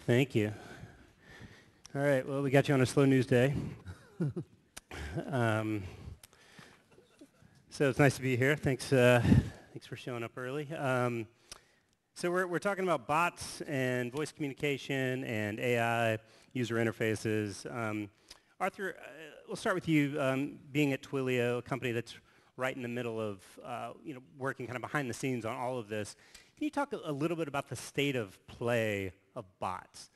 Thank you. All right, well, we got you on a slow news day. um, so it's nice to be here. Thanks for showing up early. So we're talking about bots and voice communication and AI user interfaces. Arthur, we'll start with you. Being at Twilio, a company that's right in the middle of working kind of behind the scenes on all of this. Can you talk a little bit about the state of play of bots?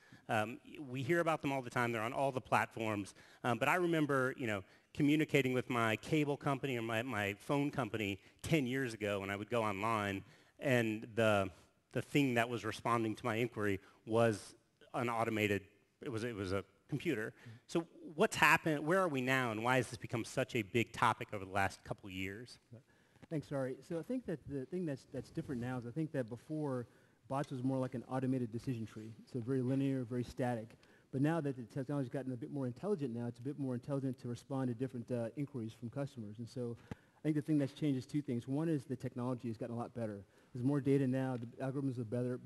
We hear about them all the time. They're on all the platforms. But I remember, communicating with my cable company or my phone company 10 years ago when I would go online, and the thing that was responding to my inquiry was an automated. It was a computer. So what's happened? Where are we now, and why has this become such a big topic over the last couple of years? Thanks, Ari. So I think that the thing that's different now is I think that before, bots was more like an automated decision tree. So very linear, very static. But now that the technology's gotten a bit more intelligent now, it's a bit more intelligent to respond to different inquiries from customers. And so I think the thing that's changed is two things. One is the technology has gotten a lot better. There's more data now. The algorithms are better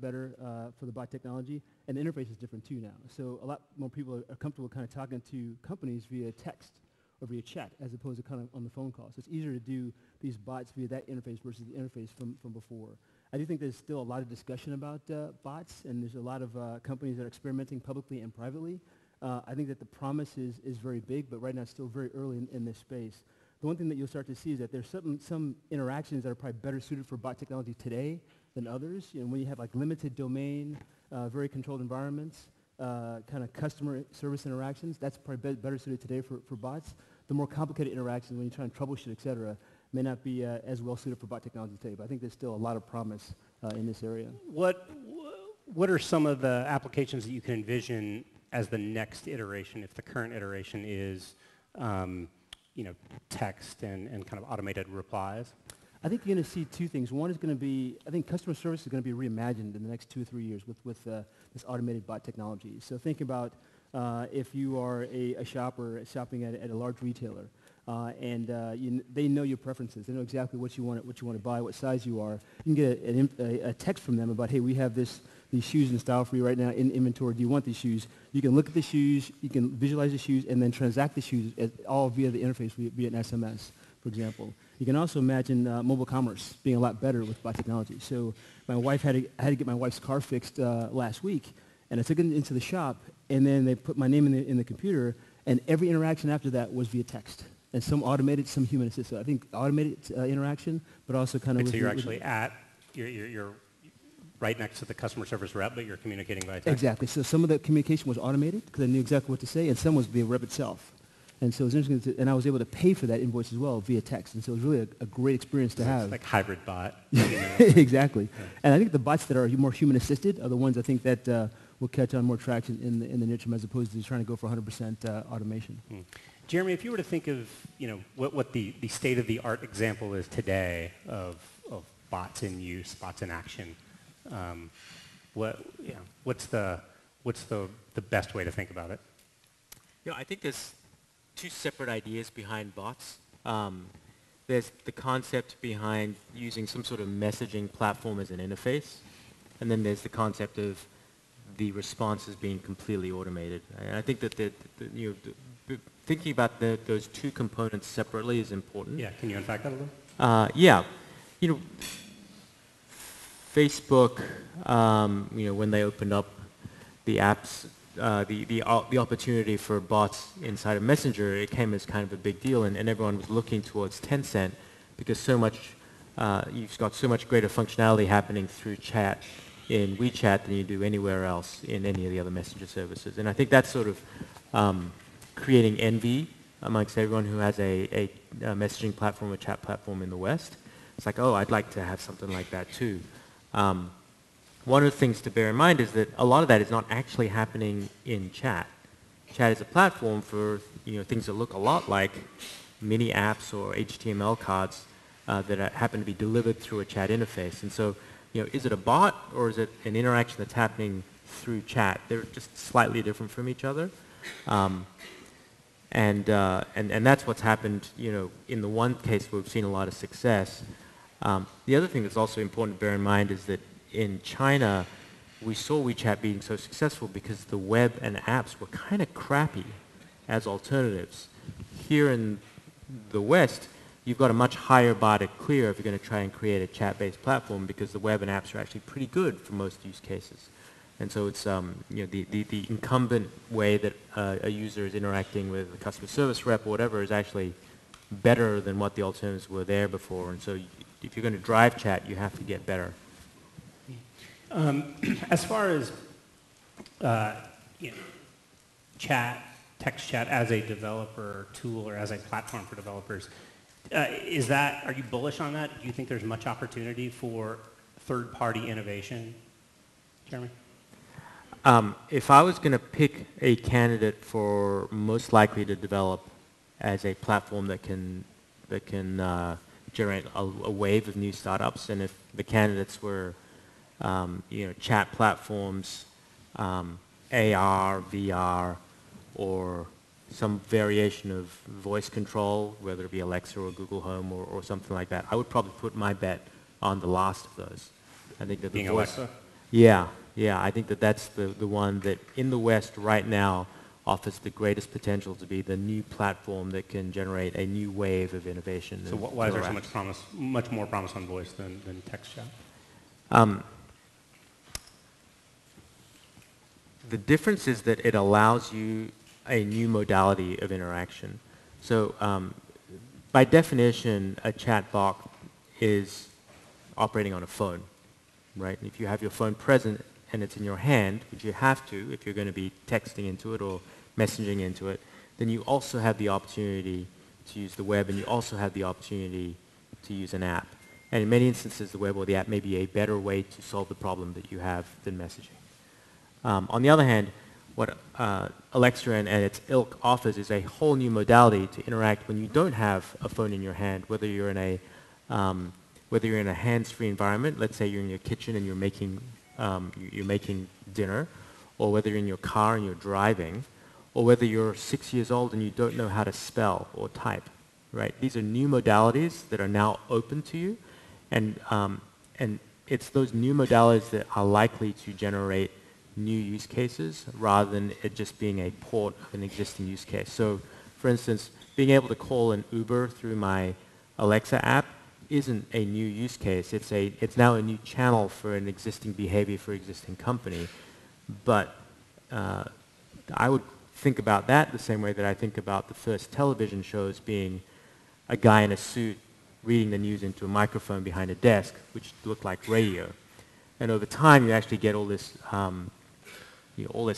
for the bot technology. And the interface is different too now. So a lot more people are comfortable kind of talking to companies via text or via chat as opposed to kind of on the phone call. So it's easier to do these bots via that interface versus the interface from before. I do think there's still a lot of discussion about bots, and there's a lot of companies that are experimenting publicly and privately. I think that the promise is very big, but right now it's still very early in this space. The one thing that you'll start to see is that there's some interactions that are probably better suited for bot technology today than others. When you have like limited domain, very controlled environments, kind of customer service interactions, that's probably better suited today for bots. The more complicated interactions when you try and troubleshoot, et cetera, may not be as well suited for bot technology today, but I think there's still a lot of promise in this area. What are some of the applications that you can envision as the next iteration, if the current iteration is text and kind of automated replies? I think you're going to see two things. One is going to be, I think customer service is going to be reimagined in the next 2 or 3 years with this automated bot technology. So think about if you are a shopper shopping at a large retailer. They know your preferences. They know exactly what you want to buy, what size you are. You can get a text from them about, hey, we have these shoes in style for you right now in inventory. Do you want these shoes? You can look at the shoes, you can visualize the shoes, and then transact the shoes all via the interface, via an SMS, for example. You can also imagine mobile commerce being a lot better with bot technology. So my wife I had to get my wife's car fixed last week, and I took it into the shop, and then they put my name in the computer, and every interaction after that was via text. And some automated, some human assisted. So I think automated interaction, but also kind of. So you're actually you're right next to the customer service rep, but you're communicating by text. Exactly. So some of the communication was automated because I knew exactly what to say, and some was the rep itself. And so it was interesting, and I was able to pay for that invoice as well via text. And so it was really a great experience to have. It's like hybrid bot. Exactly. Yeah. And I think the bots that are more human assisted are the ones I think that will catch on more traction in the near term as opposed to trying to go for 100% automation. Jeremy, if you were to think of what the state of the art example is today of bots in use, bots in action, what's the best way to think about it? I think there's two separate ideas behind bots. There's the concept behind using some sort of messaging platform as an interface, and then there's the concept of the responses being completely automated. And I think that thinking about those two components separately is important. Yeah, can you unpack that a little? Yeah. Facebook, when they opened up the apps, the opportunity for bots inside of Messenger, it came as kind of a big deal, and everyone was looking towards Tencent because you've got so much greater functionality happening through chat in WeChat than you do anywhere else in any of the other messenger services. And I think that's sort of creating envy amongst everyone who has a messaging platform, a chat platform in the West. It's like, oh, I'd like to have something like that too. One of the things to bear in mind is that a lot of that is not actually happening in chat. Chat is a platform for things that look a lot like mini apps or HTML cards that happen to be delivered through a chat interface. And so, is it a bot or is it an interaction that's happening through chat? They're just slightly different from each other. And that's what's happened, in the one case where we've seen a lot of success. The other thing that's also important to bear in mind is that in China, we saw WeChat being so successful because the web and apps were kind of crappy as alternatives. Here in the West, you've got a much higher bar to clear if you're going to try and create a chat-based platform, because the web and apps are actually pretty good for most use cases. And so it's the incumbent way that a user is interacting with a customer service rep or whatever is actually better than what the alternatives were there before. And so if you're going to drive chat, you have to get better. As far as chat, text chat as a developer tool or as a platform for developers, are you bullish on that? Do you think there's much opportunity for third-party innovation, Jeremy? If I was going to pick a candidate for most likely to develop as a platform that can generate a wave of new startups, and if the candidates were chat platforms, AR, VR, or some variation of voice control, whether it be Alexa or Google Home or something like that, I would probably put my bet on the last of those. I think that Being the voice, Alexa? Yeah, I think that that's the one that in the West right now offers the greatest potential to be the new platform that can generate a new wave of innovation. So why is there so much more promise on voice than text chat? The difference is that it allows you a new modality of interaction. So by definition, a chatbot is operating on a phone, right? If you have your phone present and it's in your hand, which you have to if you're going to be texting into it or messaging into it, then you also have the opportunity to use the web, and you also have the opportunity to use an app. And in many instances, the web or the app may be a better way to solve the problem that you have than messaging. On the other hand, what Alexa and its ilk offers is a whole new modality to interact when you don't have a phone in your hand, whether you're in a hands-free environment. Let's say you're in your kitchen and you're making dinner, or whether you're in your car and you're driving, or whether you're 6 years old and you don't know how to spell or type. Right? These are new modalities that are now open to you, and it's those new modalities that are likely to generate new use cases rather than it just being a port of an existing use case. So, for instance, being able to call an Uber through my Alexa app isn't a new use case. It's now a new channel for an existing behavior for an existing company. But I would think about that the same way that I think about the first television shows being a guy in a suit reading the news into a microphone behind a desk, which looked like radio. And over time, you actually get all this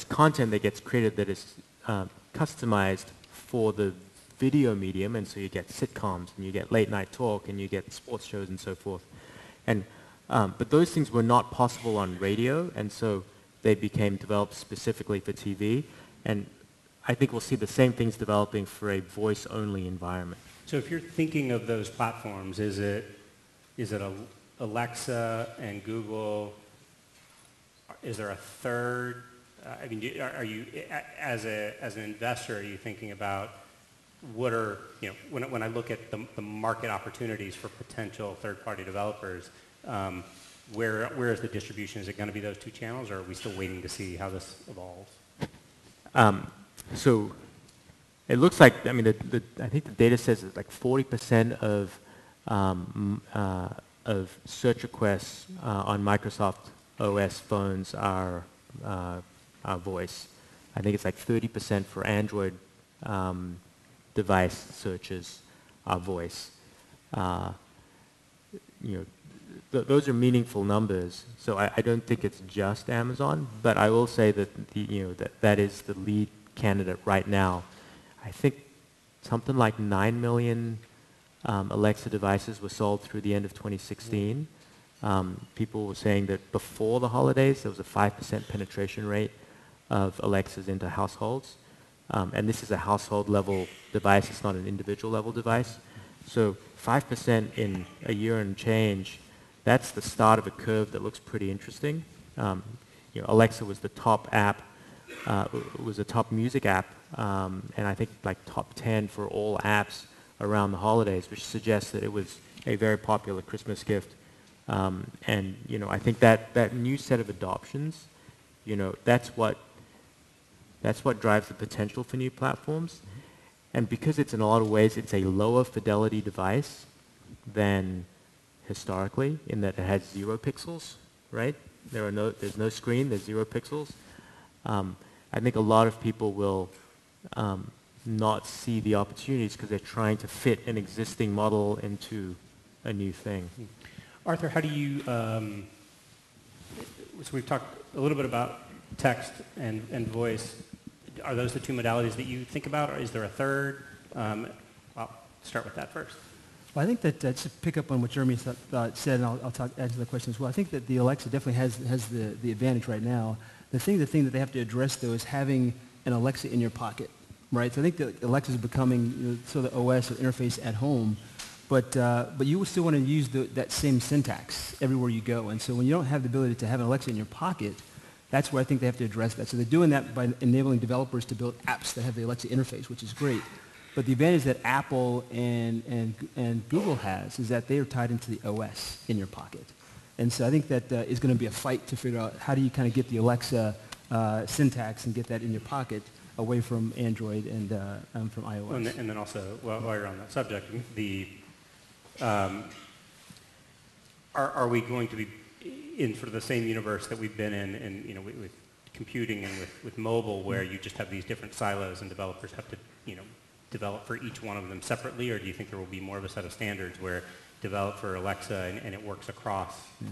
content that gets created that is customized for the video medium, and so you get sitcoms, and you get late night talk, and you get sports shows, and so forth. And but those things were not possible on radio, and so they became developed specifically for TV. And I think we'll see the same things developing for a voice-only environment. So if you're thinking of those platforms, is it Alexa and Google? Is there a third? I mean, are you as an investor, are you thinking about what are, when I look at the market opportunities for potential third-party developers, where is the distribution? Is it going to be those two channels, or are we still waiting to see how this evolves? So it looks like, I mean, I think the data says that like 40% of search requests on Microsoft OS phones are voice. I think it's like 30% for Android device searches are voice. Those are meaningful numbers. So I don't think it's just Amazon, but I will say that that is the lead candidate right now. I think something like 9 million Alexa devices were sold through the end of 2016. People were saying that before the holidays, there was a 5% penetration rate of Alexas into households. And this is a household level device. It's not an individual level device. So 5% in a year and change, that's the start of a curve that looks pretty interesting. Alexa was the top app, was the top music app, and I think like top 10 for all apps around the holidays, which suggests that it was a very popular Christmas gift. And I think that new set of adoptions that's what drives the potential for new platforms. And because it's in a lot of ways, it's a lower fidelity device than historically, in that it has 0 pixels, right? There's no screen, there's 0 pixels. I think a lot of people will not see the opportunities because they're trying to fit an existing model into a new thing. Arthur, how do you, so we've talked a little bit about text and voice. Are those the two modalities that you think about, or is there a third? Well, start with that first. Well, I think that, to pick up on what Jeremy said, and I'll add to the question as well, I think that the Alexa definitely has the advantage right now. The thing that they have to address, though, is having an Alexa in your pocket, right? So I think that Alexa is becoming sort of the OS or interface at home, but you still want to use that same syntax everywhere you go. And so when you don't have the ability to have an Alexa in your pocket, that's where I think they have to address that. So they're doing that by enabling developers to build apps that have the Alexa interface, which is great. But the advantage that Apple and Google has is that they are tied into the OS in your pocket. And so I think that is going to be a fight to figure out how do you kind of get the Alexa syntax and get that in your pocket away from Android and from iOS. And then also, while you're on that subject, are we going to be in sort of the same universe that we've been in with computing and with mobile, where you just have these different silos and developers have to, develop for each one of them separately, or do you think there will be more of a set of standards where develop for Alexa and it works across? Yeah.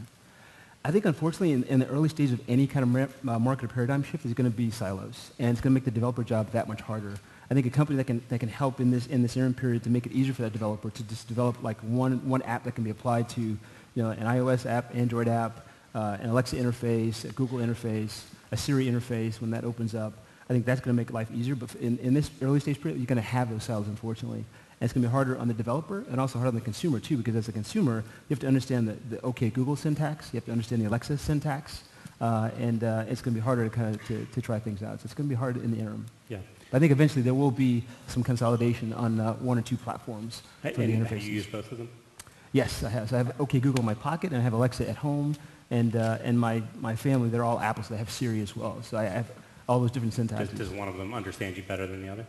I think, unfortunately, in the early stage of any kind of market paradigm shift, is going to be silos, and it's going to make the developer job that much harder. I think a company that can help in this interim period to make it easier for that developer to just develop like one app that can be applied to, an iOS app, Android app, an Alexa interface, a Google interface, a Siri interface when that opens up. I think that's going to make life easier. But in this early stage period, you're going to have those silos, unfortunately. And it's going to be harder on the developer and also harder on the consumer, too, because as a consumer, you have to understand the OK Google syntax. You have to understand the Alexa syntax. And it's going to be harder to try things out. So it's going to be hard in the interim. Yeah. But I think eventually there will be some consolidation on 1 or 2 platforms for the interfaces. Have you used both of them? Yes, I have. So I have OK Google in my pocket, and I have Alexa at home. And my family, they're all Apple, so they have Siri as well. So I have all those different syntaxes. Does one of them understand you better than the other?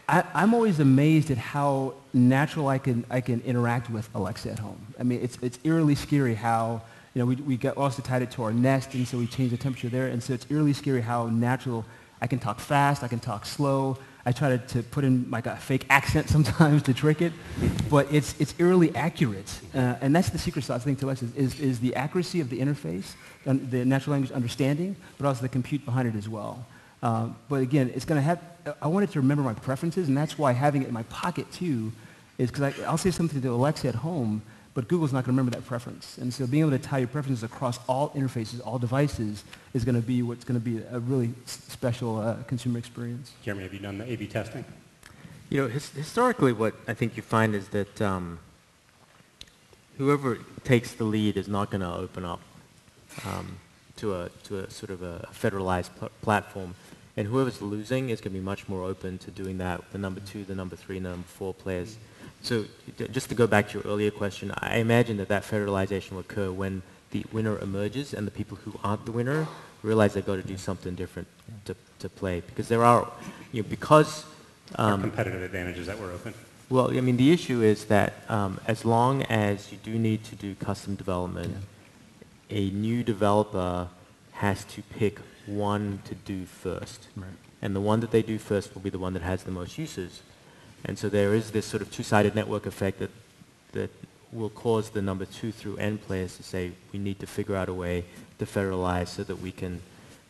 I'm always amazed at how natural I can interact with Alexa at home. I mean, it's eerily scary how, we also tied it to our Nest, and so we changed the temperature there. And so it's eerily scary how natural I can talk fast, I can talk slow. I try to put in like a fake accent sometimes to trick it, but it's eerily accurate. And that's the secret sauce, I think, to Alexa is the accuracy of the interface, and the natural language understanding, but also the compute behind it as well. But again, it's going to have, I want it to remember my preferences, and that's why having it in my pocket too, is because I'll say something to Alexa at home, but Google's not going to remember that preference. And so being able to tie your preferences across all interfaces, all devices, is going to be what's going to be a really special consumer experience. Jeremy, have you done the A/B testing? Historically, what I think you find is that whoever takes the lead is not going to open up to a sort of a federalized platform. And whoever's losing is going to be much more open to doing that with the number 2, the number 3, and the number 4 players. So just to go back to your earlier question, I imagine that federalization will occur when the winner emerges and the people who aren't the winner realize they've got to do something different to play. Because there are, Our competitive advantages that we're open. Well, I mean, the issue is that as long as you do need to do custom development, a new developer has to pick one to do first. Right. And the one that they do first will be the one that has the most uses. And so there is this sort of two-sided network effect that will cause the number 2 through N players to say, we need to figure out a way to federalize so that we can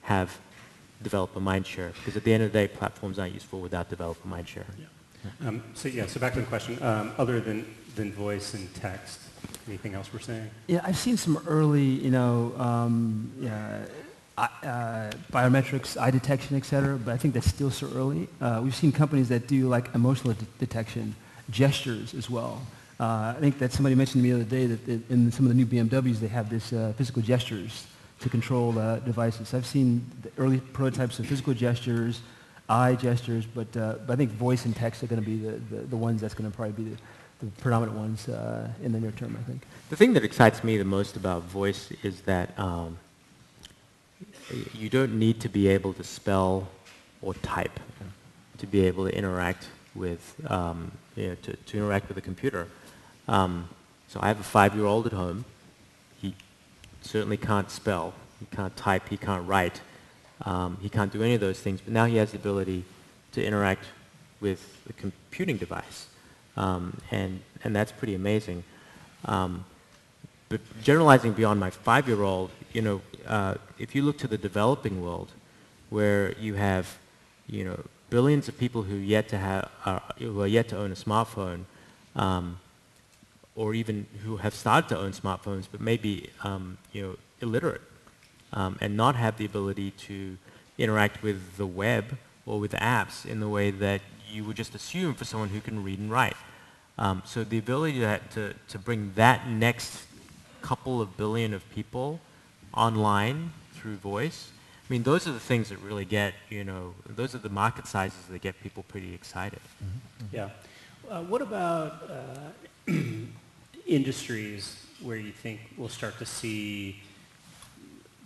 have developer mindshare. Because at the end of the day, platforms aren't useful without developer mindshare. Yeah. So back to the question, other than voice and text, anything else we're saying? Yeah, I've seen some early, biometrics, eye detection, et cetera, but I think that's still so early. We've seen companies that do like emotional detection, gestures as well. I think that somebody mentioned to me the other day that in some of the new BMWs, they have this physical gestures to control devices. I've seen the early prototypes of physical gestures, eye gestures, but I think voice and text are going to be the ones that's going to probably be the predominant ones in the near term, I think. The thing that excites me the most about voice is that you don't need to be able to spell or type to be able to interact with, to interact with a computer. So I have a 5-year-old at home. He certainly can't spell, he can't type, he can't write. He can't do any of those things, but now he has the ability to interact with a computing device. And that's pretty amazing. But generalizing beyond my 5-year-old, if you look to the developing world, where you have, billions of people who are yet to own a smartphone, or even who have started to own smartphones, but maybe, illiterate, and not have the ability to interact with the web or with apps in the way that you would just assume for someone who can read and write. So the ability to bring that next couple of billion of people online through voice, I mean, those are the things that really get, those are the market sizes that get people pretty excited. Mm-hmm. Yeah. What about industries where you think we'll start to see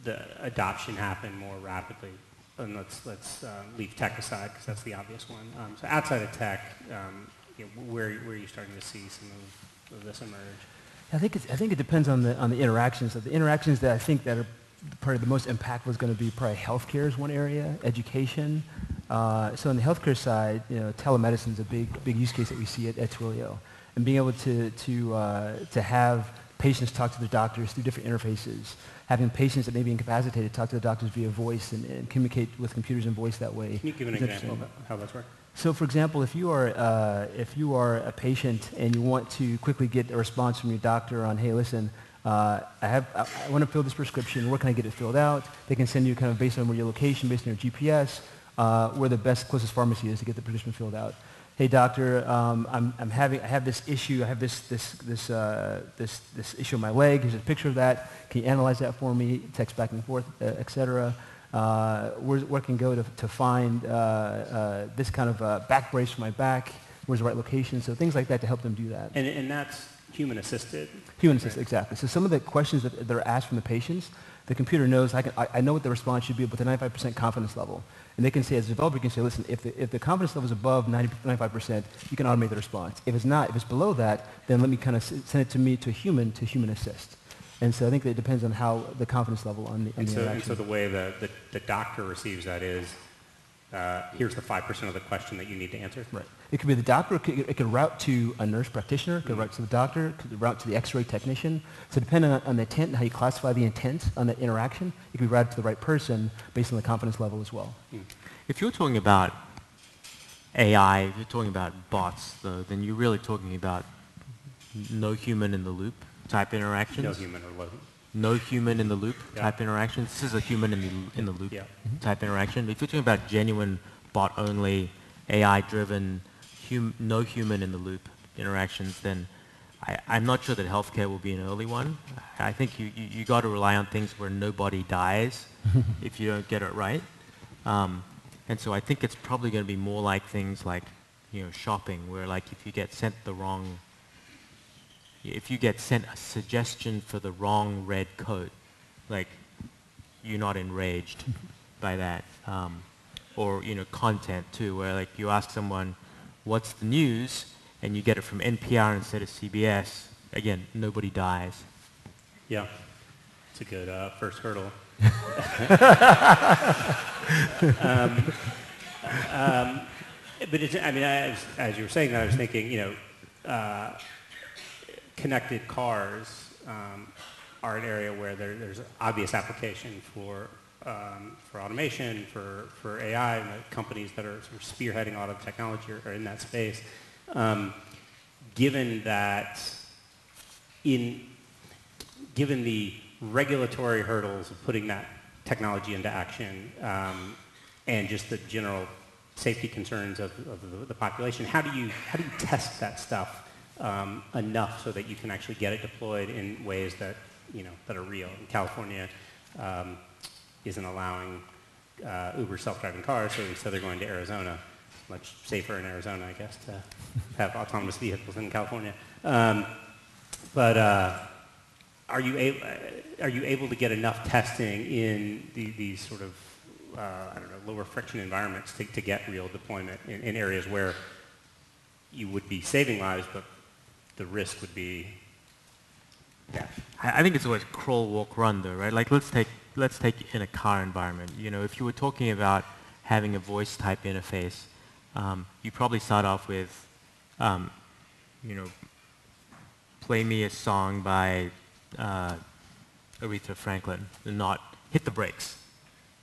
the adoption happen more rapidly? And let's leave tech aside because that's the obvious one. So outside of tech, where are you starting to see some of this emerge? I think it depends on the interactions. So the interactions that I think that are probably the most impactful is going to be probably healthcare is one area, education. So on the healthcare side, telemedicine is a big use case that we see at Twilio, and being able to have patients talk to their doctors through different interfaces, having patients that may be incapacitated talk to the doctors via voice and communicate with computers and voice that way. Can you give an example of how that's working? So, for example, if you are a patient and you want to quickly get a response from your doctor on, hey, listen, I want to fill this prescription. Where can I get it filled out? They can send you kind of based on where your location, based on your GPS, where the closest pharmacy is to get the prescription filled out. Hey, doctor, I have this issue. I have this issue on my leg. Here's a picture of that. Can you analyze that for me? Text back and forth, etc. Where can I go to find this kind of back brace for my back? Where's the right location? So things like that to help them do that. And that's human assisted? Human assisted, exactly. So some of the questions that are asked from the patients, the computer knows, I know what the response should be with a 95% confidence level. And they can say, as a developer, you can say, listen, if the confidence level is above 95%, you can automate the response. If it's not, if it's below that, then let me kind of send it to me to human assist. And so I think that it depends on how the confidence level on the interaction. And so the way the doctor receives that is, here's the 5% of the question that you need to answer? Right. It could be the doctor, it could route to a nurse practitioner, it could route to the doctor, it could route to the x-ray technician. So depending on the intent and how you classify the intent on that interaction, it could be routed to the right person based on the confidence level as well. If you're talking about AI, if you're talking about bots, though, then you're really talking about no human in the loop type interactions. No human or low. No human in the loop type interactions. This is a human in the loop type interaction. If you're talking about genuine bot only, AI driven, no human in the loop interactions, then I'm not sure that healthcare will be an early one. I think you got to rely on things where nobody dies if you don't get it right. And so I think it's probably going to be more like things like, shopping, where like if you get sent a suggestion for the wrong red coat, like you're not enraged by that. Or content too, where like you ask someone, what's the news, and you get it from NPR instead of CBS. Again, nobody dies. Yeah, it's a good first hurdle. But as you were saying that, I was thinking, connected cars are an area where there's obvious application for automation, for AI, and the companies that are sort of spearheading auto technology are in that space. Given the regulatory hurdles of putting that technology into action, and just the general safety concerns of the population, how do you test that stuff enough so that you can actually get it deployed in ways that that are real? In California isn't allowing Uber self-driving cars, so they're going to Arizona. It's much safer in Arizona, I guess, to have autonomous vehicles in California. But are you able to get enough testing in these sort of I don't know, lower friction environments to get real deployment in areas where you would be saving lives, but the risk would be death? I think it's always crawl, walk, run, though, right? Like let's take in a car environment. You know, if you were talking about having a voice type interface, you probably start off with, you know, play me a song by Aretha Franklin, and not hit the brakes,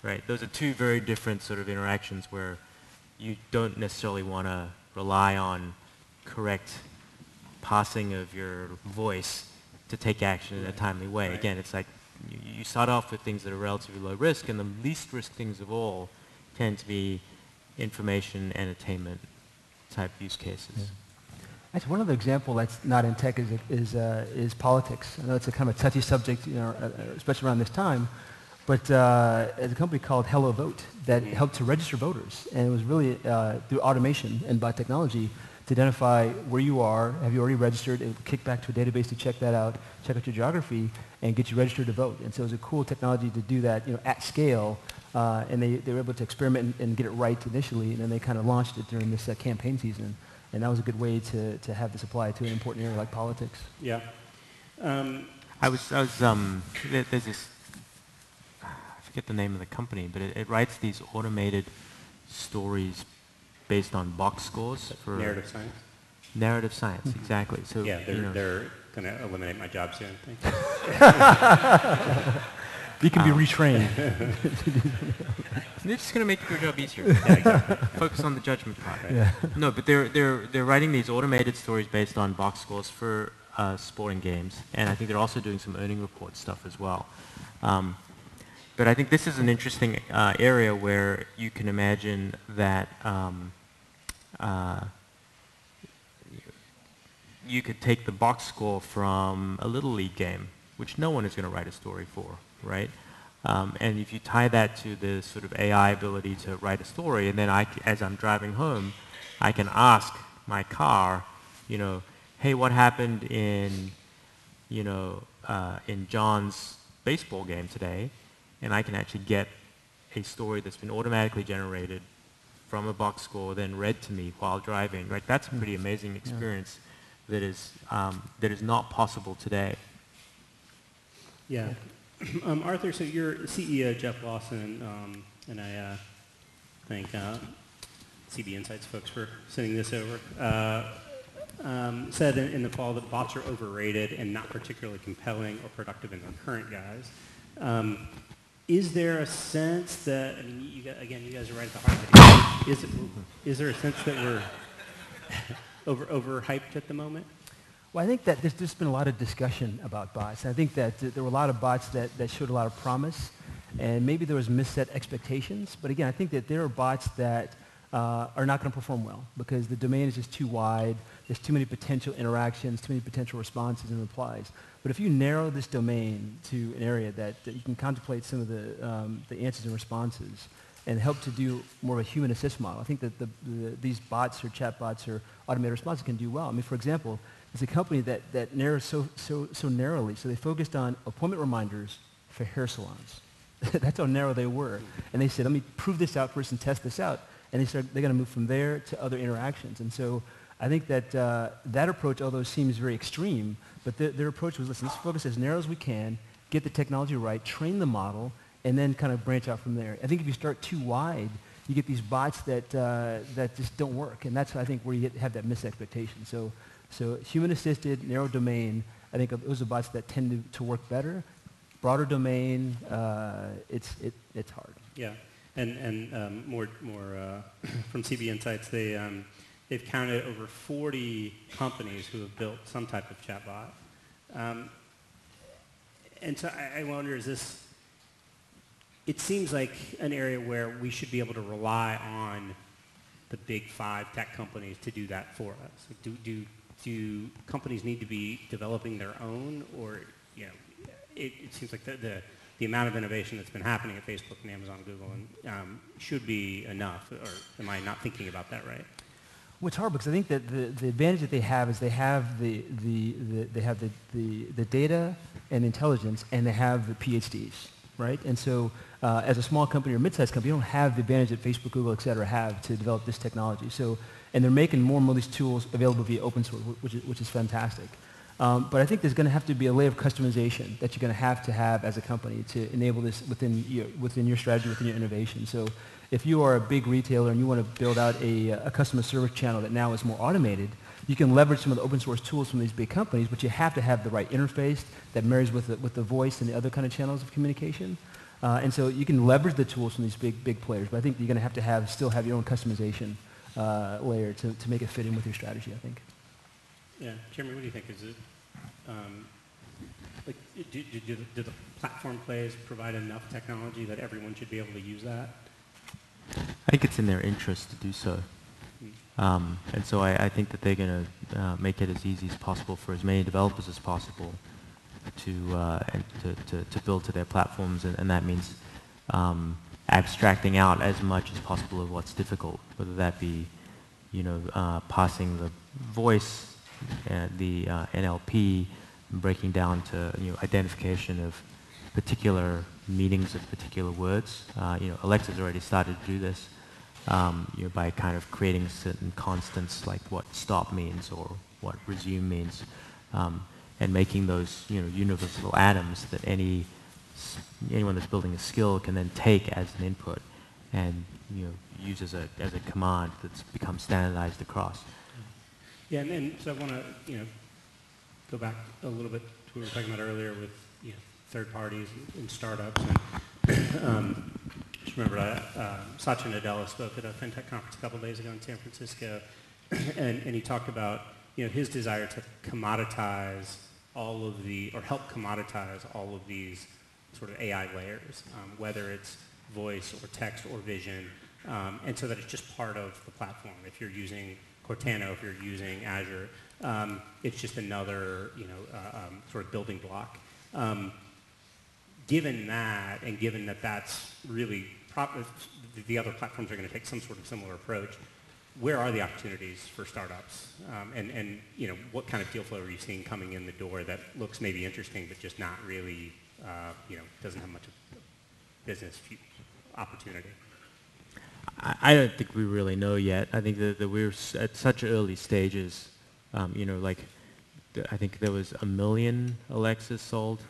right? Those are two very different sort of interactions where you don't necessarily want to rely on correct passing of your voice to take action in a timely way. Right. Again, it's like you start off with things that are relatively low risk, and the least risk things of all tend to be information entertainment type use cases. Yeah. Actually, one other example that's not in tech is politics. I know it's a kind of a touchy subject, you know, especially around this time. But there's a company called Hello Vote that helped to register voters, and it was really through automation and by technology to identify where you are. Have you already registered? It would kick back to a database to check that out, check out your geography, and get you registered to vote. And so it was a cool technology to do that, you know, at scale. And they were able to experiment and get it right initially, and then they kind of launched it during this campaign season. And that was a good way to have this apply to an important area like politics. Yeah. There's this, I forget the name of the company, but it writes these automated stories based on box scores for Narrative science? narrative science, exactly. So Yeah, you know, they're going to eliminate my job soon. Thank you. You can be retrained. they're just going to make your job easier. Yeah, exactly. Focus on the judgment part. Right? Yeah. No, but they're writing these automated stories based on box scores for sporting games, and I think they're also doing some earning report stuff as well. But I think this is an interesting area where you can imagine that you could take the box score from a Little League game, which no one is going to write a story for, right? And if you tie that to the sort of AI ability to write a story, and then as I'm driving home, I can ask my car, you know, hey, what happened in, you know, in John's baseball game today? And I can actually get a story that's been automatically generated from a box score, then read to me while driving. Right? That's a pretty amazing experience that is not possible today. Yeah. Arthur, so your CEO, Jeff Lawson, and I thank CB Insights folks for sending this over, said in the fall that bots are overrated and not particularly compelling or productive in their current guise. Is there a sense that, I mean, you guys are right at the heart of it. Is there a sense that we're overhyped at the moment? Well, I think that there's just been a lot of discussion about bots. I think that there were a lot of bots that showed a lot of promise, and maybe there was misset expectations. But again, I think that there are bots that are not going to perform well because the domain is just too wide. There's too many potential interactions, too many potential responses and replies. But if you narrow this domain to an area that you can contemplate some of the answers and responses and help to do more of a human assist model, I think that these bots or chat bots or automated responses can do well. I mean, for example, there's a company that narrows so narrowly. So they focused on appointment reminders for hair salons. That's how narrow they were. And they said, let me prove this out first and test this out. And they're going to move from there to other interactions. And so I think that that approach, although seems very extreme, but their approach was, listen, let's focus as narrow as we can, get the technology right, train the model, and then kind of branch out from there. I think if you start too wide, you get these bots that just don't work. And that's, I think, where you have that misexpectation. So human-assisted, narrow domain, I think those are bots that tend to work better. Broader domain, it's hard. Yeah, and more from CB Insights, they've counted over 40 companies who have built some type of chatbot. And so I wonder, it seems like an area where we should be able to rely on the big 5 tech companies to do that for us. Like, do companies need to be developing their own, or, you know, it seems like the amount of innovation that's been happening at Facebook and Amazon, Google, and should be enough, or am I not thinking about that right? Well, it's hard because I think that the advantage that they have is they have the data and intelligence, and they have the PhDs, right? And so as a small company or mid-sized company, you don't have the advantage that Facebook, Google, et cetera, have to develop this technology. So, and they're making more and more of these tools available via open source, which is fantastic. But I think there's going to have to be a layer of customization that you're going to have as a company to enable this within your strategy, within your innovation. So if you are a big retailer and you want to build out a customer service channel that now is more automated, you can leverage some of the open source tools from these big companies, but you have to have the right interface that marries with the voice and the other kind of channels of communication. And so you can leverage the tools from these big players, but I think you're going to still have your own customization layer to make it fit in with your strategy, I think. Yeah, Jeremy, what do you think? Is it like do the platform plays provide enough technology that everyone should be able to use that? I think it's in their interest to do so. And so I think that they're going to make it as easy as possible for as many developers as possible to build to their platforms, and that means abstracting out as much as possible of what's difficult, whether that be, parsing the voice, the NLP, breaking down to identification of particular meanings of particular words. Alexa's already started to do this by kind of creating certain constants like what stop means or what resume means, and making those universal atoms that anyone that's building a skill can then take as an input and use as a command that's become standardized across. Yeah, and so I want to go back a little bit to what we were talking about earlier with third parties and startups. And just remember, Satya Nadella spoke at a FinTech conference a couple of days ago in San Francisco, and he talked about his desire to commoditize help commoditize all of these sort of AI layers, whether it's voice or text or vision, and so that it's just part of the platform. If you're using Cortana, if you're using Azure, it's just another sort of building block. Given that, and given that that's really the other platforms are going to take some sort of similar approach, where are the opportunities for startups? And what kind of deal flow are you seeing coming in the door that looks maybe interesting but just not really, doesn't have much of business opportunity? I don't think we really know yet. I think that we're at such early stages. I think there was 1 million Alexas sold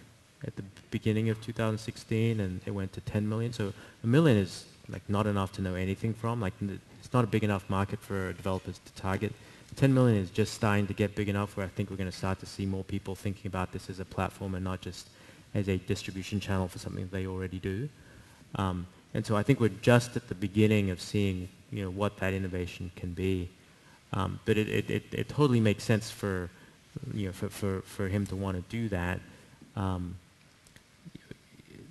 at the beginning of 2016, and it went to 10 million. So 1 million is not enough to know anything from. It's not a big enough market for developers to target. 10 million is just starting to get big enough where I think we're going to start to see more people thinking about this as a platform and not just as a distribution channel for something they already do. And so I think we're just at the beginning of seeing what that innovation can be. But it totally makes sense for him to want to do that.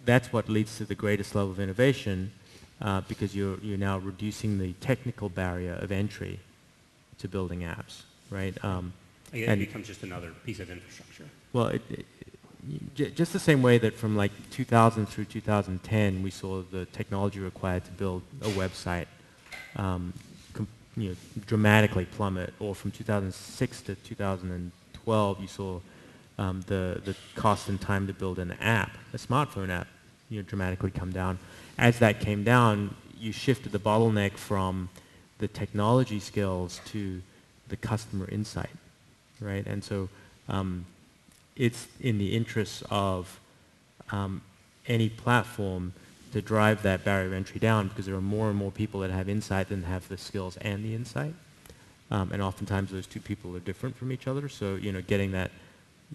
That's what leads to the greatest level of innovation, because you're now reducing the technical barrier of entry to building apps, right? It becomes just another piece of infrastructure. Well, just the same way that from 2000 through 2010, we saw the technology required to build a website dramatically plummet, or from 2006 to 2012, you saw the cost and time to build an app, a smartphone app, dramatically come down. As that came down, you shifted the bottleneck from the technology skills to the customer insight, right? And so it's in the interests of any platform to drive that barrier of entry down, because there are more and more people that have insight than have the skills and the insight. And oftentimes those two people are different from each other. So, getting that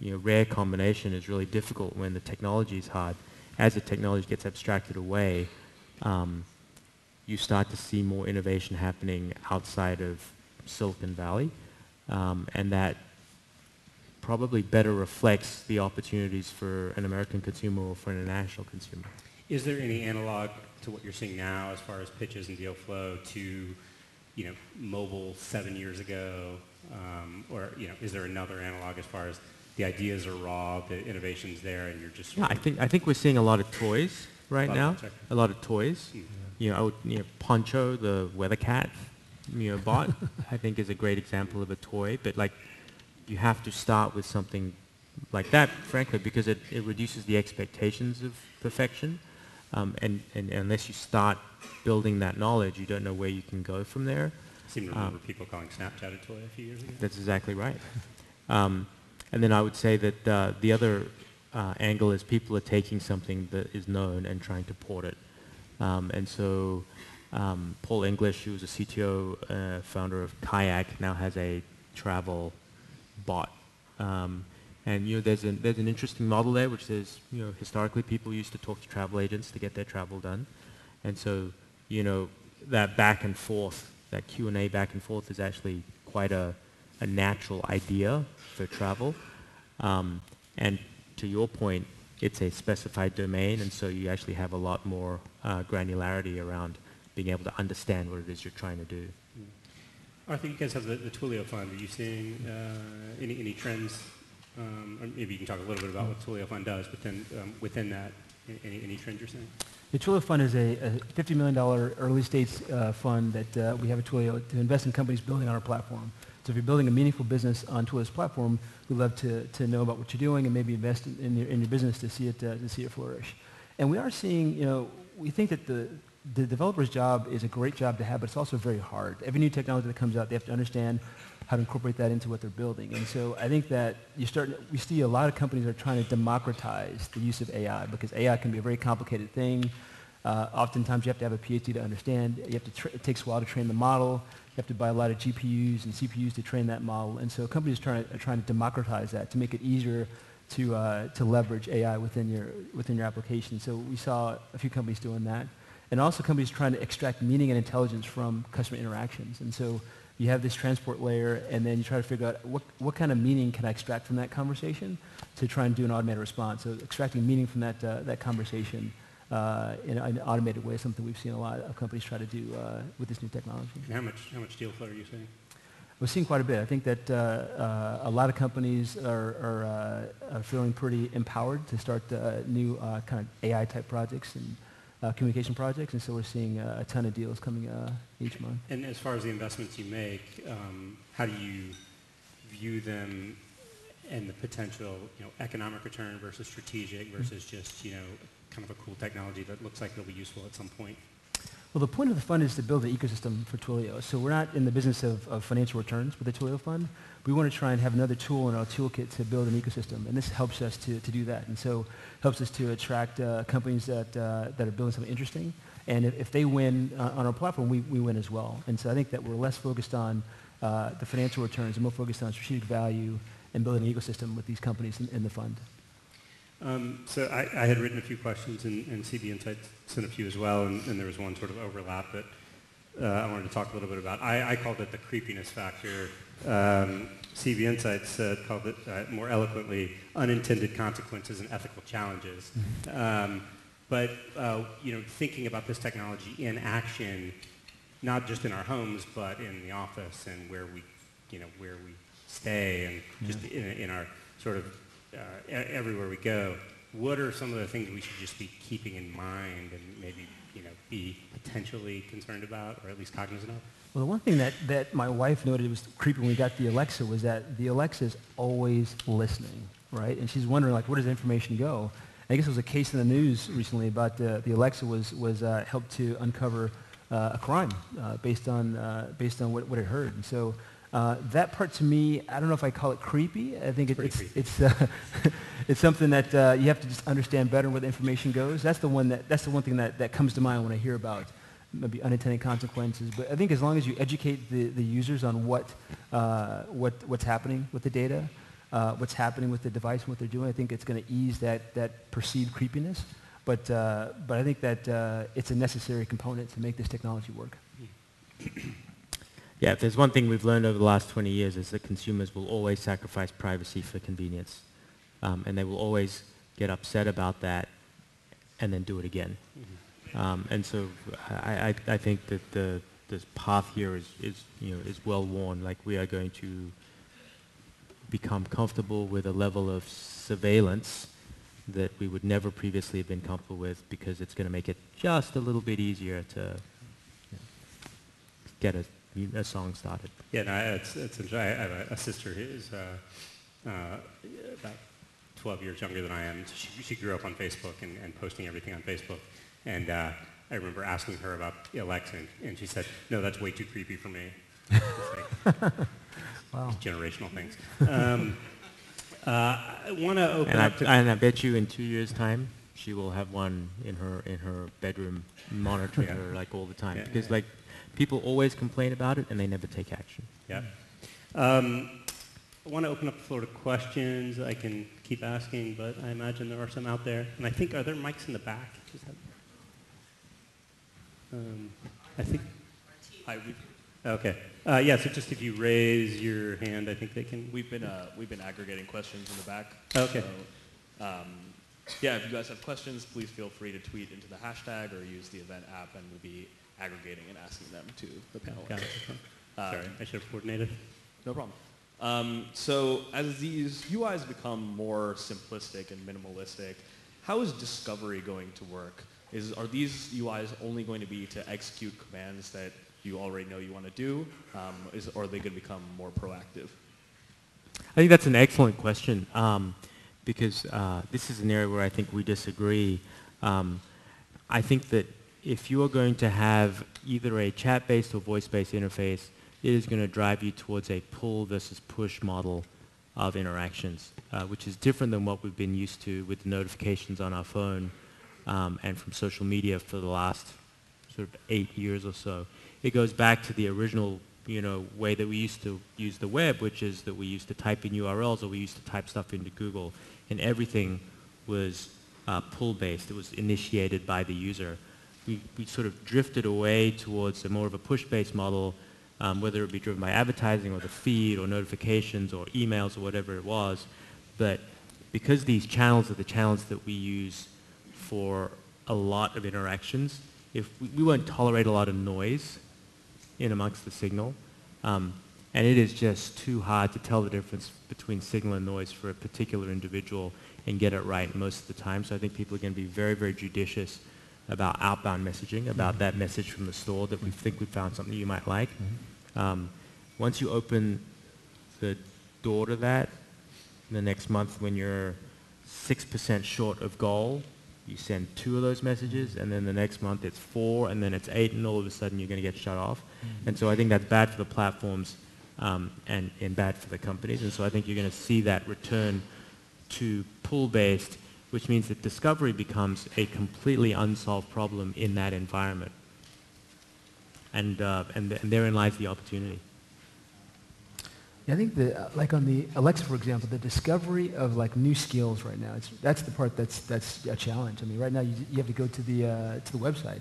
rare combination is really difficult when the technology is hard. As the technology gets abstracted away, you start to see more innovation happening outside of Silicon Valley, and that probably better reflects the opportunities for an American consumer or for an international consumer. Is there any analog to what you're seeing now as far as pitches and deal flow to, mobile 7 years ago, or is there another analog as far as the ideas are raw, the innovation's there, and you're just? Yeah, I think we're seeing a lot of toys right now. A lot of toys. Mm-hmm. Poncho, the weather cat, bot, I think is a great example of a toy, but like you have to start with something like that, frankly, because it reduces the expectations of perfection. And unless you start building that knowledge, you don't know where you can go from there. I seem to remember people calling Snapchat a toy a few years ago. That's exactly right. And then I would say that the other angle is people are taking something that is known and trying to port it. And so Paul English, who was a CTO, founder of Kayak, now has a travel bot. And there's an interesting model there, which is historically people used to talk to travel agents to get their travel done, and so that back and forth, that Q&A back and forth, is actually quite a natural idea for travel. And to your point, it's a specified domain, and so you actually have a lot more granularity around being able to understand what it is you're trying to do. Arthur, you guys have the Twilio Fund. Are you seeing any trends? Or maybe you can talk a little bit about what Twilio Fund does, but then within that, any trends you're seeing? The Twilio Fund is a $50 million early stage fund that we have at Twilio to invest in companies building on our platform. So if you're building a meaningful business on Twilio's platform, we'd love to know about what you're doing and maybe invest in your business to see it flourish. And we are seeing, we think that the developer's job is a great job to have, but it's also very hard. Every new technology that comes out, they have to understand how to incorporate that into what they're building. And so I think that we see a lot of companies are trying to democratize the use of AI, because AI can be a very complicated thing. Oftentimes you have to have a PhD to understand. It takes a while to train the model. You have to buy a lot of GPUs and CPUs to train that model. And so companies are trying to democratize that to make it easier to leverage AI within your application. So we saw a few companies doing that. And also companies trying to extract meaning and intelligence from customer interactions. And so you have this transport layer, and then you try to figure out what kind of meaning can I extract from that conversation to try and do an automated response. So extracting meaning from that conversation in an automated way is something we've seen a lot of companies try to do with this new technology. And how much deal flow are you seeing? We're seeing quite a bit. I think that a lot of companies are feeling pretty empowered to start new kind of AI-type projects and communication projects, and so we're seeing a ton of deals coming each month. And as far as the investments you make, how do you view them and the potential, economic return versus strategic versus just, kind of a cool technology that looks like it'll be useful at some point? Well, the point of the fund is to build an ecosystem for Twilio. So we're not in the business of financial returns with the Twilio fund. We want to try and have another tool in our toolkit to build an ecosystem, and this helps us to do that. And so helps us to attract companies that are building something interesting. And if they win on our platform, we win as well. And so I think that we're less focused on the financial returns and more focused on strategic value and building an ecosystem with these companies in the fund. So I had written a few questions, and CB Insights sent a few as well, and there was one sort of overlap that I wanted to talk a little bit about. I called it the creepiness factor. CB Insights called it more eloquently unintended consequences and ethical challenges. But thinking about this technology in action, not just in our homes, but in the office and where we stay, and just in our sort of everywhere we go, what are some of the things we should just be keeping in mind and maybe be potentially concerned about, or at least cognizant of? Well, the one thing that my wife noted was creepy when we got the Alexa was that the Alexa is always listening, right? And she's wondering, where does the information go? I guess there was a case in the news recently about the Alexa was helped to uncover a crime based on what it heard. And so that part to me, I don't know if I call it creepy. I think it's something that you have to just understand better where the information goes. That's the one thing that comes to mind when I hear about maybe unintended consequences. But I think as long as you educate the users on what's happening with the data, what's happening with the device and what they're doing, I think it's going to ease that perceived creepiness. But I think that it's a necessary component to make this technology work. Yeah, if there's one thing we've learned over the last 20 years is that consumers will always sacrifice privacy for convenience. And they will always get upset about that and then do it again. And so I think that this path here is well worn. Like, we are going to become comfortable with a level of surveillance that we would never previously have been comfortable with, because it's going to make it just a little bit easier to get a song started. Yeah, no, it's interesting. I have a sister who's about 12 years younger than I am. So she grew up on Facebook and posting everything on Facebook. And I remember asking her about Alexa, and she said, "No, that's way too creepy for me." Wow. Generational things. I want to open up to... And I bet you in 2 years' time, she will have one in her bedroom monitoring Yeah. her like all the time. Yeah, Because yeah. like people always complain about it and they never take action. Yeah. I want to open up the floor to questions. I can keep asking, but I imagine there are some out there. And I think, are there mics in the back? I think... Hi, Okay. Yeah, so just if you raise your hand, I think they can... we've been aggregating questions in the back. Okay. So, yeah, if you guys have questions, please feel free to tweet into the hashtag or use the event app, and we'll be aggregating and asking them to the panelists. Got it. Sorry, I should have coordinated. No problem. So as these UIs become more simplistic and minimalistic, how is discovery going to work? Are these UIs only going to be to execute commands that you already know you want to do, or are they going to become more proactive? I think that's an excellent question because this is an area where I think we disagree. I think that if you are going to have either a chat-based or voice-based interface, it is going to drive you towards a pull versus push model of interactions, which is different than what we've been used to with the notifications on our phone and from social media for the last sort of 8 years or so. It goes back to the original way that we used to use the web, which is that we used to type in URLs or we used to type stuff into Google, and everything was pull-based. It was initiated by the user. We sort of drifted away towards a more of a push-based model, whether it be driven by advertising or the feed or notifications or emails or whatever it was. But because these channels are the channels that we use for a lot of interactions, if we won't tolerate a lot of noise in amongst the signal, and it is just too hard to tell the difference between signal and noise for a particular individual and get it right most of the time. So I think people are going to be very, very judicious about outbound messaging, about that message from the store that we think we found something you might like. Once you open the door to that, the next month when you're 6% short of goal, you send 2 of those messages, and then the next month it's 4, and then it's 8, and all of a sudden you're going to get shut off. And so I think that's bad for the platforms and bad for the companies. And so I think you're going to see that return to pull-based, which means that discovery becomes a completely unsolved problem in that environment. And therein lies the opportunity. Yeah, I think that, like on the Alexa, for example, the discovery of like new skills right now, that's the part that's a challenge. I mean, right now you have to go to the website.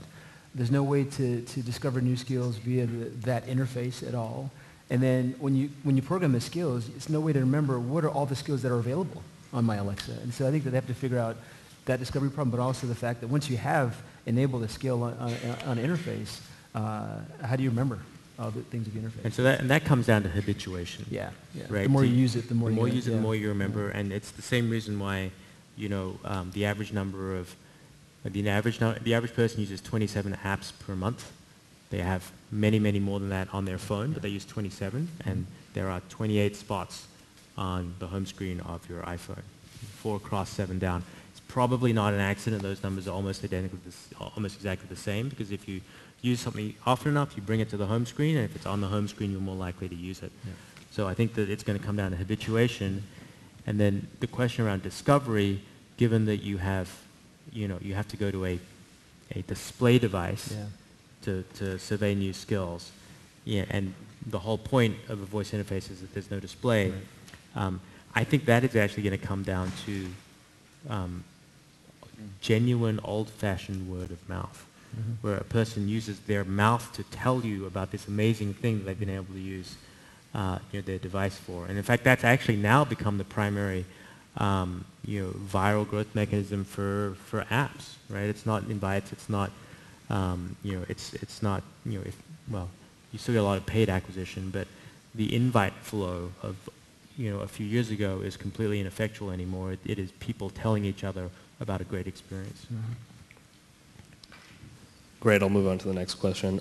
There's no way to discover new skills via that interface at all. And then when you program the skills, it's no way to remember what are all the skills that are available on my Alexa. And so I think that they have to figure out that discovery problem, but also the fact that once you have enabled a skill on an interface, how do you remember all the things of the interface? And that comes down to habituation. Yeah. Right? The more you use it, the more you you use it, the more you remember. And it's the same reason why, the average number of the average person uses 27 apps per month. They have many, many more than that on their phone, but they use 27, and there are 28 spots on the home screen of your iPhone, 4 across, 7 down. It's probably not an accident. Those numbers are almost identical, almost exactly the same, because if you use something often enough, you bring it to the home screen, and if it's on the home screen, you're more likely to use it. Yeah. So I think that it's going to come down to habituation, and then the question around discovery, given that you have to go to a display device to survey new skills, and the whole point of a voice interface is that there's no display. Right. I think that is actually going to come down to genuine old-fashioned word of mouth, where a person uses their mouth to tell you about this amazing thing that they've been able to use their device for. And in fact, that's actually now become the primary viral growth mechanism for apps, right? It's not invites, it's not, it's not, you still get a lot of paid acquisition, but the invite flow of, a few years ago is completely ineffectual anymore. It is people telling each other about a great experience. Great, I'll move on to the next question.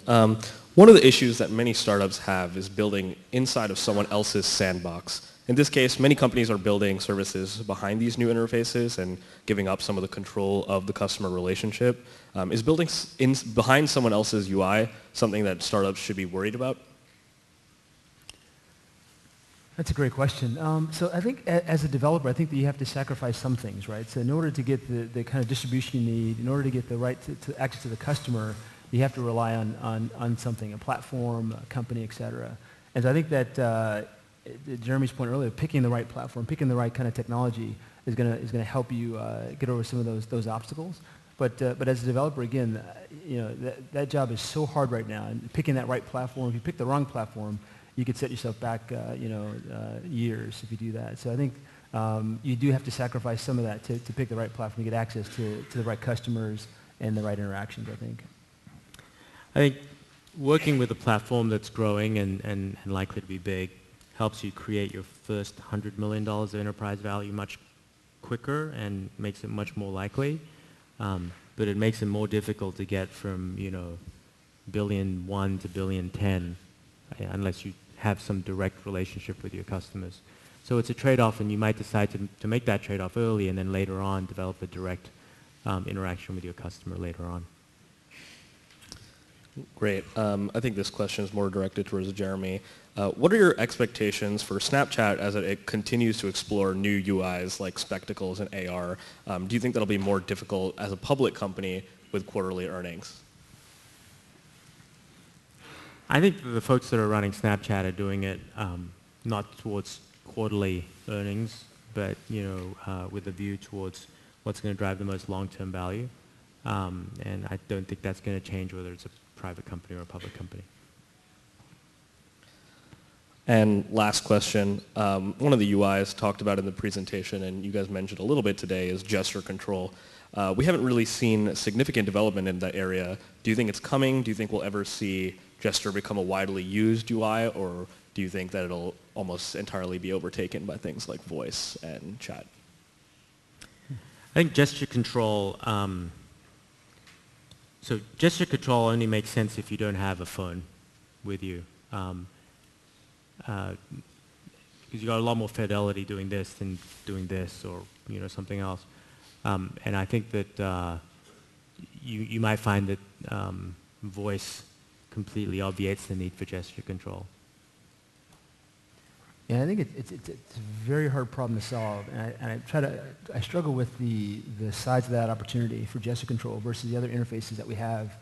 One of the issues that many startups have is building inside of someone else's sandbox. In this case, many companies are building services behind these new interfaces and giving up some of the control of the customer relationship. Is building behind someone else's UI something that startups should be worried about? That's a great question. So I think as a developer, I think that you have to sacrifice some things, right? So in order to get the kind of distribution you need, in order to get the right to access to the customer, you have to rely on something, a platform, a company, et cetera. And so I think that Jeremy's point earlier, picking the right platform, picking the right kind of technology is going to help you get over some of those obstacles. But as a developer, again, that job is so hard right now. And picking that right platform, if you pick the wrong platform, you could set yourself back, years if you do that. So I think you do have to sacrifice some of that to pick the right platform to get access to the right customers and the right interactions, I think. I think working with a platform that's growing and likely to be big helps you create your first $100 million of enterprise value much quicker and makes it much more likely. But it makes it more difficult to get from, billion 1 to billion 10 unless you have some direct relationship with your customers. So it's a trade-off, and you might decide to make that trade-off early and then later on develop a direct interaction with your customer later on. Great. I think this question is more directed towards Jeremy. What are your expectations for Snapchat as it continues to explore new UIs like Spectacles and AR? Do you think that'll be more difficult as a public company with quarterly earnings? I think the folks that are running Snapchat are doing it not towards quarterly earnings, but with a view towards what's going to drive the most long-term value. And I don't think that's going to change whether it's a private company or a public company. And last question, one of the UIs talked about in the presentation, and you guys mentioned a little bit today, is gesture control. We haven't really seen significant development in that area. Do you think it's coming? Do you think we'll ever see gesture become a widely used UI, or do you think that it'll almost entirely be overtaken by things like voice and chat? I think gesture control, so gesture control only makes sense if you don't have a phone with you. Because you got a lot more fidelity doing this than doing this or something else. And I think that you might find that voice completely obviates the need for gesture control. Yeah, I think it's a very hard problem to solve, and I struggle with the size of that opportunity for gesture control versus the other interfaces that we have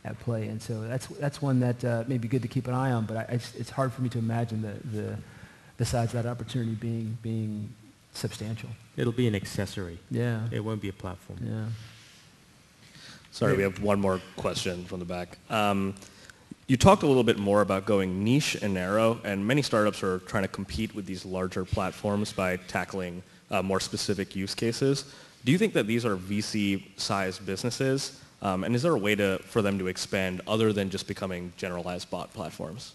at play, and so that's one that may be good to keep an eye on. But it's hard for me to imagine the size of that opportunity being substantial. It'll be an accessory. Yeah. It won't be a platform. Yeah. Sorry, we have one more question from the back. You talked a little bit more about going niche and narrow, and many startups are trying to compete with these larger platforms by tackling more specific use cases. Do you think that these are VC-sized businesses? And is there a way for them to expand other than just becoming generalized bot platforms?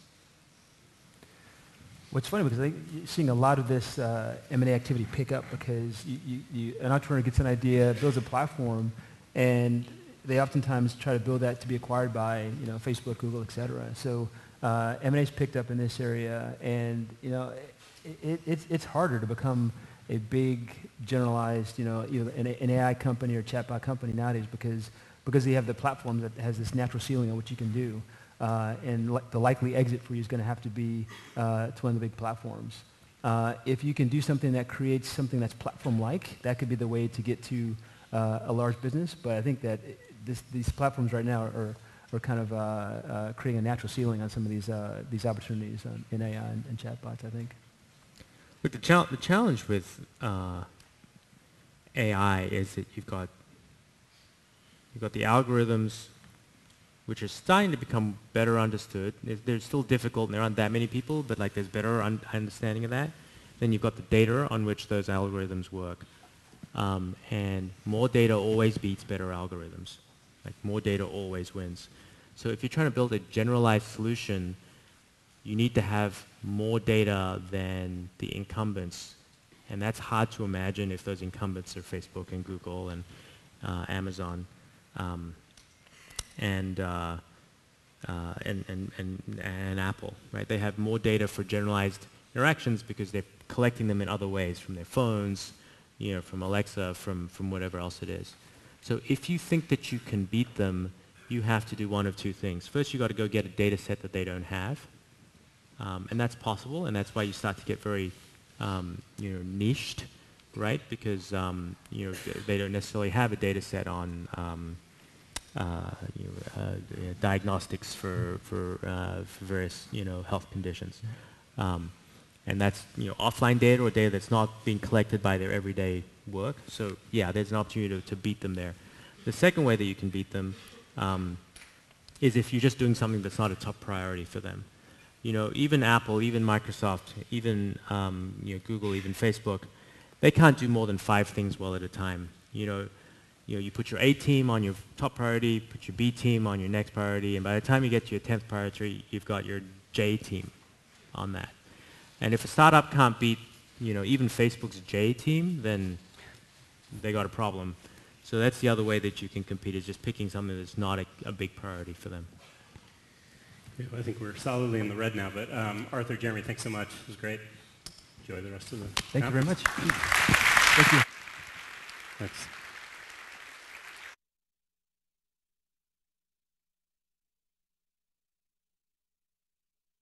What's funny, because I think you're seeing a lot of this M&A activity pick up because an entrepreneur gets an idea, builds a platform, and they oftentimes try to build that to be acquired by Facebook, Google, et cetera. So M&A's picked up in this area, and it's harder to become a big generalized either an AI company or chatbot company nowadays because you have the platform that has this natural ceiling on what you can do, and the likely exit for you is going to have to be to one of the big platforms. If you can do something that creates something that's platform-like, that could be the way to get to a large business. But I think that these platforms right now are kind of creating a natural ceiling on some of these opportunities in AI and chatbots, I think. Look, the challenge with AI is that you've got the algorithms, which are starting to become better understood. They're still difficult, and there aren't that many people, but there's better understanding of that. Then you've got the data on which those algorithms work. And more data always beats better algorithms. More data always wins. So if you're trying to build a generalized solution, you need to have more data than the incumbents. And that's hard to imagine if those incumbents are Facebook and Google and Amazon. and Apple, right? They have more data for generalized interactions because they're collecting them in other ways, from their phones, from Alexa, from whatever else it is. So if you think that you can beat them, you have to do one of two things. First, you got to go get a data set that they don't have, and that's possible, and that's why you start to get very, niched, right? Because they don't necessarily have a data set on diagnostics for various health conditions, and that's offline data or data that's not being collected by their everyday work. So yeah, there's an opportunity to beat them there. The second way that you can beat them is if you're just doing something that's not a top priority for them. Even Apple, even Microsoft, even Google, even Facebook, they can't do more than 5 things well at a time. You put your A team on your top priority, put your B team on your next priority, and by the time you get to your 10th priority, you've got your J team on that. And if a startup can't beat, even Facebook's J team, then they got a problem. So that's the other way that you can compete, is just picking something that's not a big priority for them. Yeah, well, I think we're solidly in the red now, but Arthur, Jeremy, thanks so much. It was great. Enjoy the rest of the Thank you very much. conference. Thank you. Thanks.